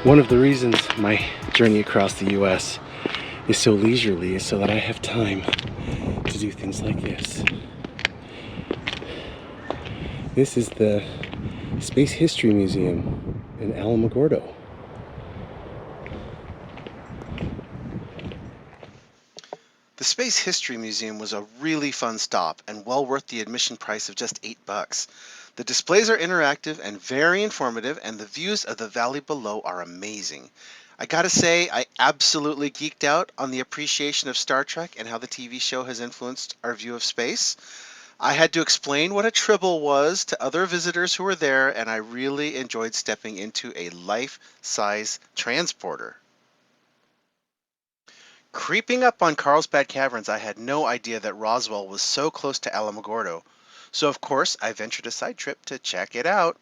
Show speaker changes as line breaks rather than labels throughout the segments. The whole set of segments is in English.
One of the reasons my journey across the US is so leisurely is so that I have time to do things like this. This is the Space History Museum in Alamogordo.
The Space History Museum was a really fun stop and well worth the admission price of just $8. The displays are interactive and very informative, and the views of the valley below are amazing. I gotta say, I absolutely geeked out on the appreciation of Star Trek and how the TV show has influenced our view of space. I had to explain what a tribble was to other visitors who were there, and I really enjoyed stepping into a life-size transporter. Creeping up on Carlsbad Caverns, I had no idea that Roswell was so close to Alamogordo. So of course, I ventured a side trip to check it out.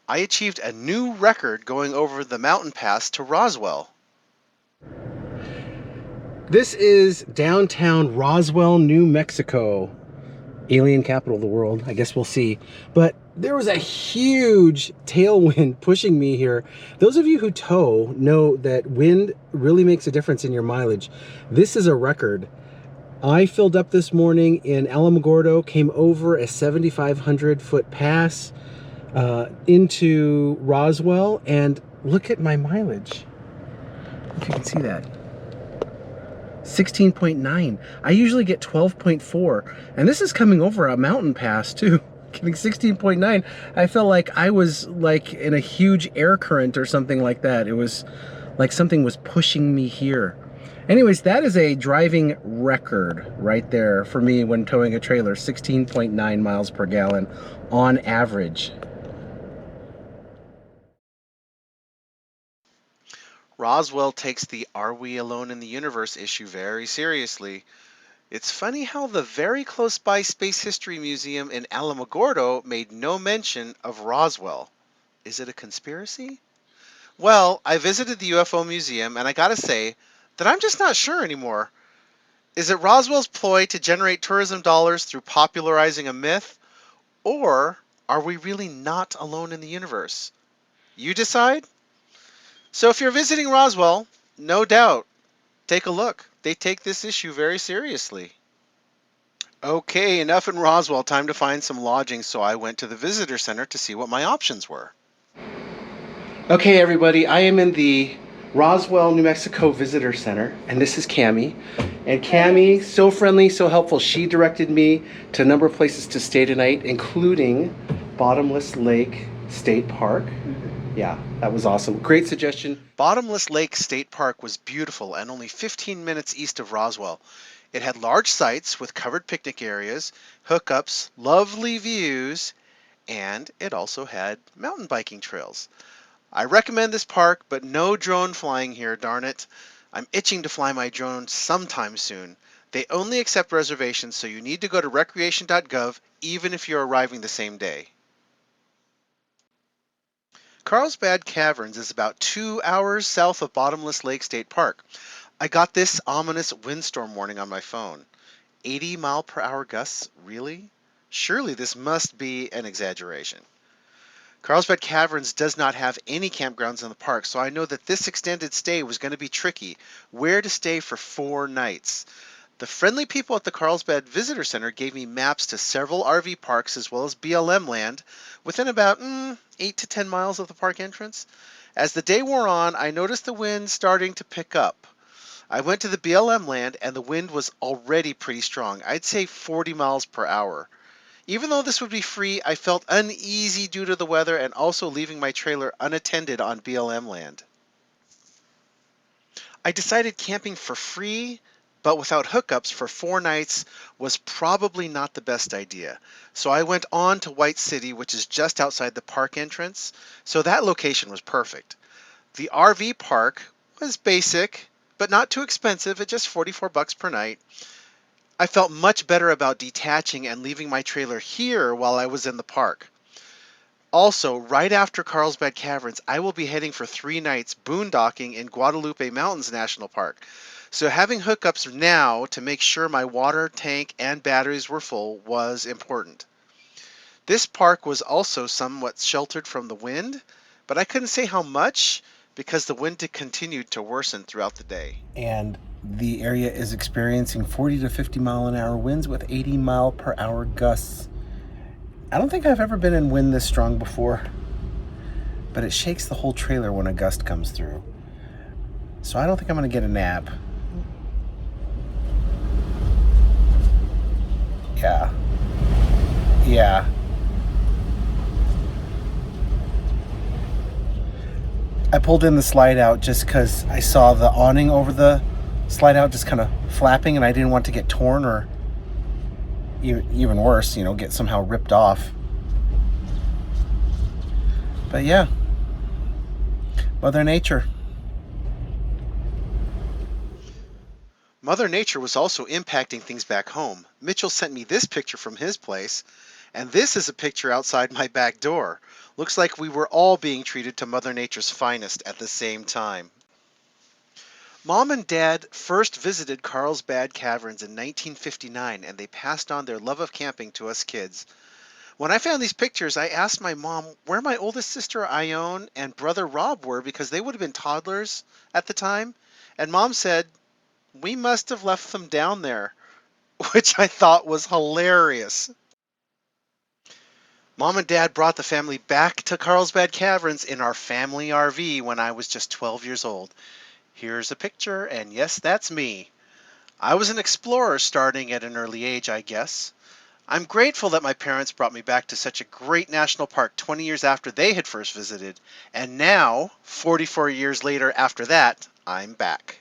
I achieved a new record going over the mountain pass to Roswell.
This is downtown Roswell, New Mexico. Alien capital of the world, I guess we'll see. But there was a huge tailwind pushing me here. Those of you who tow know that wind really makes a difference in your mileage. This is a record. I filled up this morning in Alamogordo, came over a 7,500 foot pass into Roswell, and look at my mileage. If you can see that. 16.9. I usually get 12.4, and this is coming over a mountain pass too. Getting 16.9. I felt like I was like in a huge air current or something like that. It was like something was pushing me here. Anyways, that is a driving record right there for me when towing a trailer. 16.9 miles per gallon on average.
Roswell takes the "Are we alone in the universe" issue very seriously. It's funny how the very close by Space History Museum in Alamogordo made no mention of Roswell. Is it a conspiracy? Well, I visited the UFO museum, and I gotta say that I'm just not sure anymore. Is it Roswell's ploy to generate tourism dollars through popularizing a myth? Or are we really not alone in the universe? You decide? So if you're visiting Roswell, no doubt, take a look. They take this issue very seriously. Okay, enough in Roswell. Time to find some lodging, so I went to the visitor center to see what my options were.
Okay, everybody, I am in the Roswell, New Mexico Visitor Center, and this is Cammie. And Cammie, so friendly, so helpful. She directed me to a number of places to stay tonight, including Bottomless Lake State Park. Yeah, that was awesome. Great suggestion.
Bottomless Lake State Park was beautiful and only 15 minutes east of Roswell. It had large sites with covered picnic areas, hookups, lovely views, and it also had mountain biking trails. I recommend this park, but no drone flying here, darn it. I'm itching to fly my drone sometime soon. They only accept reservations, so you need to go to recreation.gov even if you're arriving the same day. Carlsbad Caverns is about 2 hours south of Bottomless Lake State Park. I got this ominous windstorm warning on my phone. 80-mile-per-hour gusts? Really? Surely this must be an exaggeration. Carlsbad Caverns does not have any campgrounds in the park, so I know that this extended stay was going to be tricky. Where to stay for 4 nights? The friendly people at the Carlsbad Visitor Center gave me maps to several RV parks as well as BLM land within about 8 to 10 miles of the park entrance. As the day wore on, I noticed the wind starting to pick up. I went to the BLM land and the wind was already pretty strong. I'd say 40 miles per hour. Even though this would be free, I felt uneasy due to the weather and also leaving my trailer unattended on BLM land. I decided camping for free, but without hookups for 4 nights was probably not the best idea. So I went on to White City, which is just outside the park entrance, so that location was perfect. The RV park was basic, but not too expensive at just $44 per night. I felt much better about detaching and leaving my trailer here while I was in the park. Also, right after Carlsbad Caverns, I will be heading for 3 nights boondocking in Guadalupe Mountains National Park. So having hookups now to make sure my water tank and batteries were full was important. This park was also somewhat sheltered from the wind, but I couldn't say how much because the wind continued to worsen throughout the day.
And the area is experiencing 40 to 50 mile an hour winds with 80 mile per hour gusts. I don't think I've ever been in wind this strong before, but it shakes the whole trailer when a gust comes through. So I don't think I'm going to get a nap. Yeah. I pulled in the slide out just because I saw the awning over the slide out just kind of flapping, and I didn't want to get torn or even worse, get somehow ripped off. But yeah, Mother Nature.
Mother Nature was also impacting things back home. Mitchell sent me this picture from his place, and this is a picture outside my back door. Looks like we were all being treated to Mother Nature's finest at the same time. Mom and Dad first visited Carlsbad Caverns in 1959, and they passed on their love of camping to us kids. When I found these pictures, I asked my mom where my oldest sister Ione and brother Rob were because they would have been toddlers at the time, and Mom said, "We must have left them down there," which I thought was hilarious. Mom and Dad brought the family back to Carlsbad Caverns in our family RV when I was just 12 years old. Here's a picture, and yes, that's me. I was an explorer starting at an early age, I guess. I'm grateful that my parents brought me back to such a great national park 20 years after they had first visited, and now, 44 years later after that, I'm back.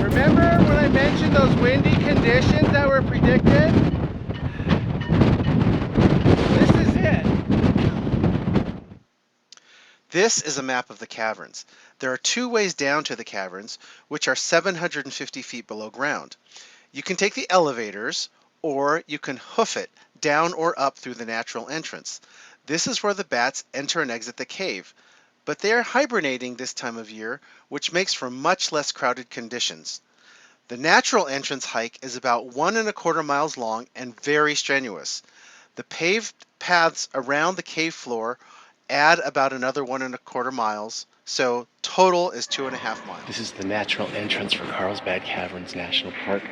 Remember when I mentioned those windy conditions that were predicted? This is it.
This is a map of the caverns. There are two ways down to the caverns, which are 750 feet below ground. You can take the elevators, or you can hoof it down or up through the natural entrance. This is where the bats enter and exit the cave, but they are hibernating this time of year, which makes for much less crowded conditions. The natural entrance hike is about 1.25 miles long and very strenuous. The paved paths around the cave floor add about another 1.25 miles, so total is 2.5 miles.
This is the natural entrance for Carlsbad Caverns National Park.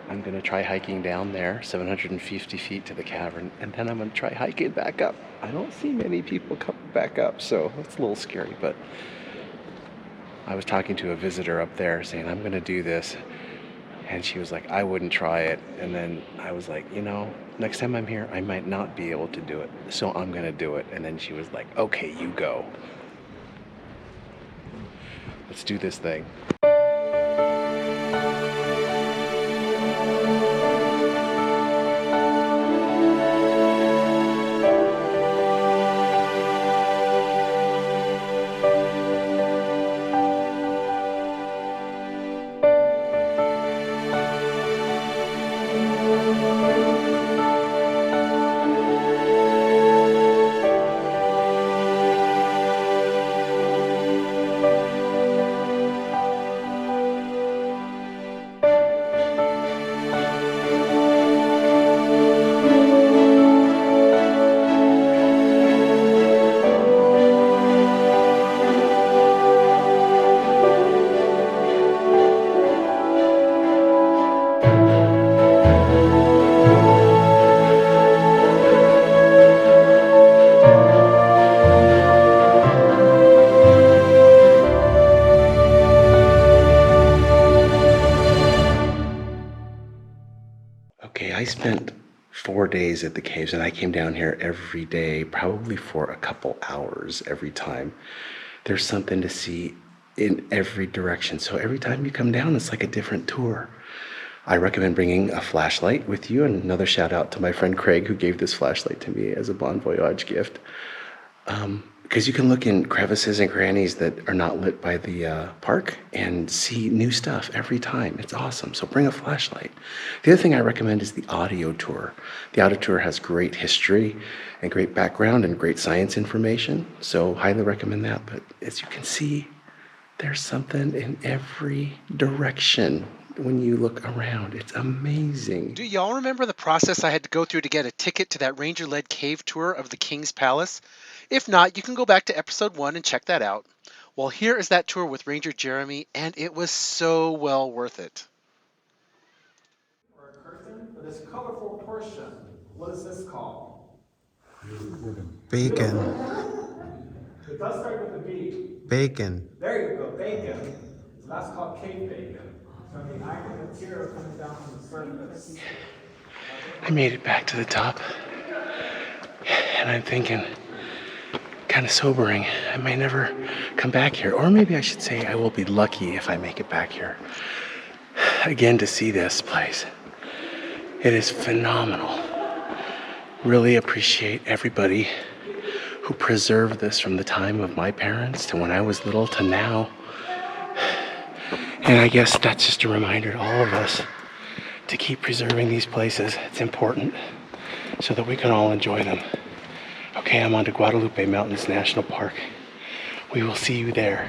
I'm going to try hiking down there, 750 feet to the cavern, and then I'm going to try hiking back up. I don't see many people coming back up, so it's a little scary, but I was talking to a visitor up there saying, I'm going to do this, and she was like, I wouldn't try it. And then I was like, next time I'm here, I might not be able to do it, so I'm going to do it. And then she was like, okay, you go. Let's do this thing. Okay, I spent 4 days at the caves, and I came down here every day, probably for a couple hours every time. There's something to see in every direction. So every time you come down, it's like a different tour. I recommend bringing a flashlight with you, and another shout out to my friend Craig, who gave this flashlight to me as a Bon Voyage gift. Because you can look in crevices and crannies that are not lit by the park and see new stuff every time. It's awesome. So bring a flashlight. The other thing I recommend is the audio tour. The audio tour has great history and great background and great science information. So highly recommend that. But as you can see, there's something in every direction. when you look around. It's amazing.
Do y'all remember the process I had to go through to get a ticket to that ranger-led cave tour of the King's Palace? If not, you can go back to episode 1 and check that out. Well, here is that tour with Ranger Jeremy, and it was so well worth it.
Or a curtain for this colorful portion. What is this called?
Bacon.
It does start with a B.
Bacon.
There you go, bacon. So that's called cave bacon. So the active material coming down from the surface.
I made it back to the top, and I'm thinking, kind of sobering, I may never come back here. Or maybe I should say I will be lucky if I make it back here again to see this place. It is phenomenal. Really appreciate everybody who preserved this from the time of my parents to when I was little to now. And I guess that's just a reminder to all of us to keep preserving these places. It's important so that we can all enjoy them. Okay, I'm on to Guadalupe Mountains National Park. We will see you there.